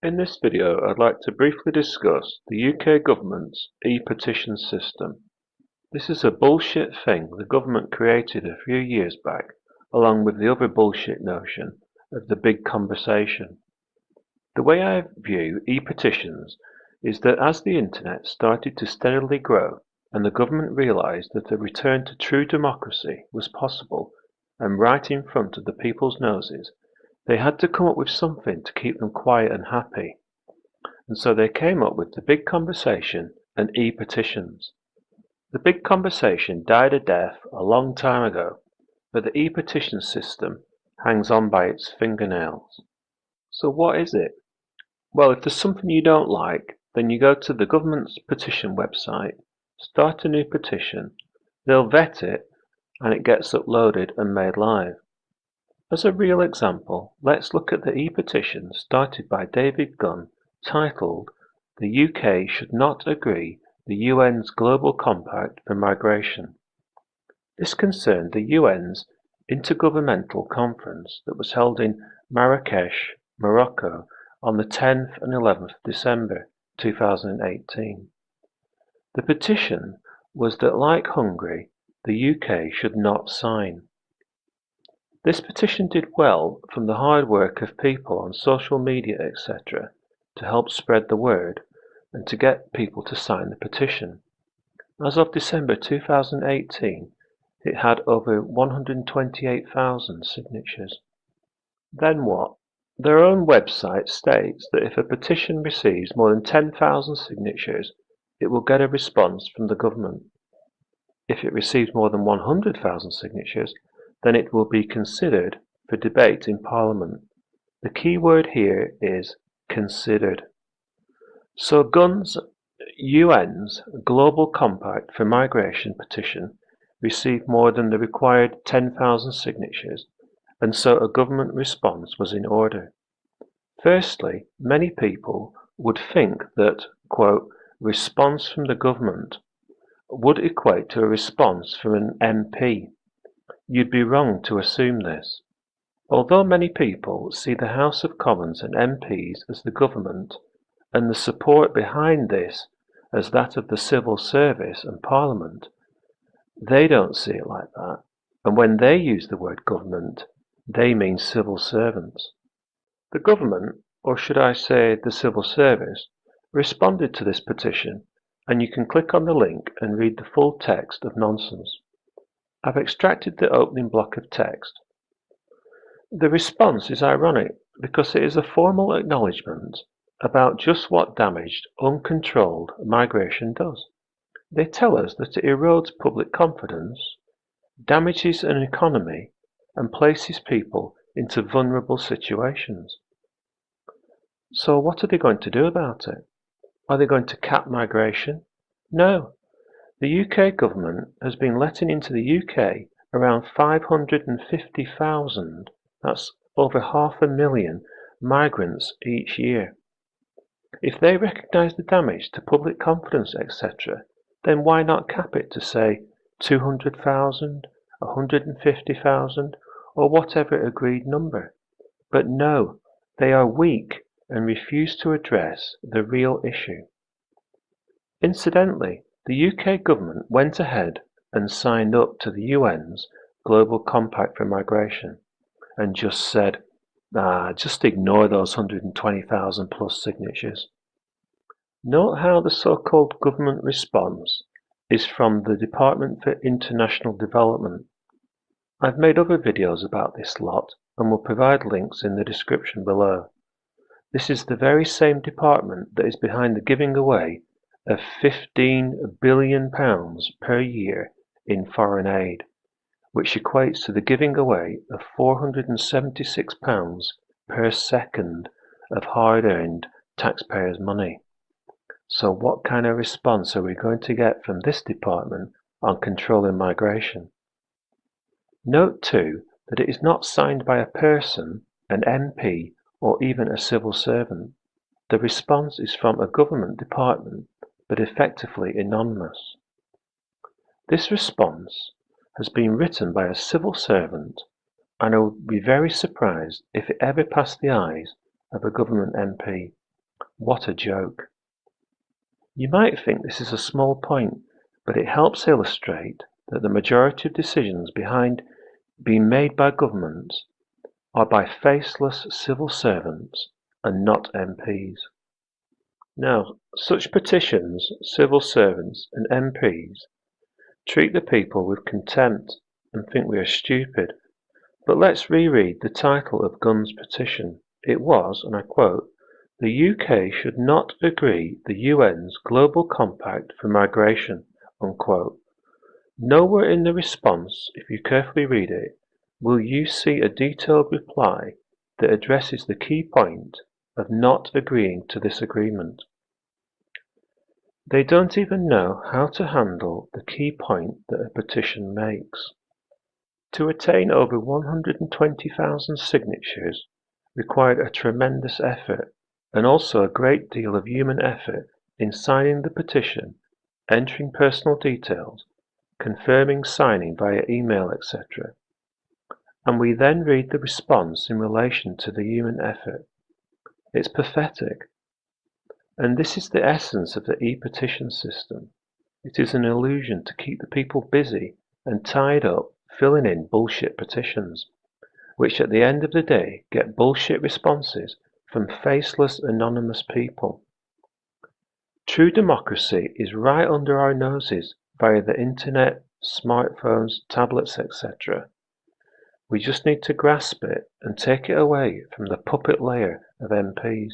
In this video, I'd like to briefly discuss the UK government's e-petition system. This is a bullshit thing the government created a few years back, along with the other bullshit notion of the big conversation. The way I view e-petitions is that as the internet started to steadily grow and the government realised that a return to true democracy was possible and right in front of the people's noses, they had to come up with something to keep them quiet and happy. And so they came up with the big conversation and e-petitions. The big conversation died a death a long time ago, but the e-petition system hangs on by its fingernails. So what is it? Well, if there's something you don't like, then you go to the government's petition website, start a new petition, they'll vet it, and it gets uploaded and made live. As a real example, let's look at the e-petition started by David Gunn titled "The UK should not agree the UN's Global Compact for Migration." This concerned the UN's Intergovernmental Conference that was held in Marrakesh, Morocco on the 10th and 11th December 2018. The petition was that, like Hungary, the UK should not sign. This petition did well from the hard work of people on social media, etc., to help spread the word and to get people to sign the petition. As of December 2018, it had over 128,000 signatures. Then what? Their own website states that if a petition receives more than 10,000 signatures, it will get a response from the government. If it receives more than 100,000 signatures, then it will be considered for debate in Parliament. The key word here is considered. So UN's Global Compact for Migration petition received more than the required 10,000 signatures, and so a government response was in order. Firstly, many people would think that, quote, response from the government would equate to a response from an MP. You'd be wrong to assume this. Although many people see the House of Commons and MPs as the government, and the support behind this as that of the civil service and Parliament, they don't see it like that, and when they use the word government, they mean civil servants. The government, or should I say the civil service, responded to this petition, and you can click on the link and read the full text of nonsense. I've extracted the opening block of text. The response is ironic because it is a formal acknowledgement about just what damaged, uncontrolled migration does. They tell us that it erodes public confidence, damages an economy, and places people into vulnerable situations. So what are they going to do about it? Are they going to cap migration? No. The UK government has been letting into the UK around 550,000, that's over 500,000 migrants each year. If they recognise the damage to public confidence, etc., then why not cap it to, say, 200,000, 150,000, or whatever agreed number? But no, they are weak and refuse to address the real issue. Incidentally, the UK government went ahead and signed up to the UN's Global Compact for Migration and just said, just ignore those 120,000 plus signatures. Note how the so-called government response is from the Department for International Development. I've made other videos about this lot and will provide links in the description below. This is the very same department that is behind the giving away of £15 billion per year in foreign aid, which equates to the giving away of £476 per second of hard-earned taxpayers' money. So what kind of response are we going to get from this department on controlling migration? Note too that it is not signed by a person, an MP, or even a civil servant. The response is from a government department, but effectively anonymous. This response has been written by a civil servant, and I would be very surprised if it ever passed the eyes of a government MP. What a joke. You might think this is a small point, but it helps illustrate that the majority of decisions being made by governments are by faceless civil servants and not MPs. Now, such petitions, civil servants and MPs treat the people with contempt and think we are stupid. But let's reread the title of Gunn's petition. It was, and I quote, "The UK should not agree the UN's Global Compact for Migration," unquote. Nowhere in the response, if you carefully read it, will you see a detailed reply that addresses the key point of not agreeing to this agreement. They don't even know how to handle the key point that a petition makes. To attain over 120,000 signatures required a tremendous effort, and also a great deal of human effort in signing the petition, entering personal details, confirming signing via email, etc. And we then read the response in relation to the human effort. It's pathetic. And this is the essence of the e-petition system. It is an illusion to keep the people busy and tied up filling in bullshit petitions, which at the end of the day get bullshit responses from faceless anonymous people. True democracy is right under our noses via the internet, smartphones, tablets, etc. We just need to grasp it and take it away from the puppet layer of MPs.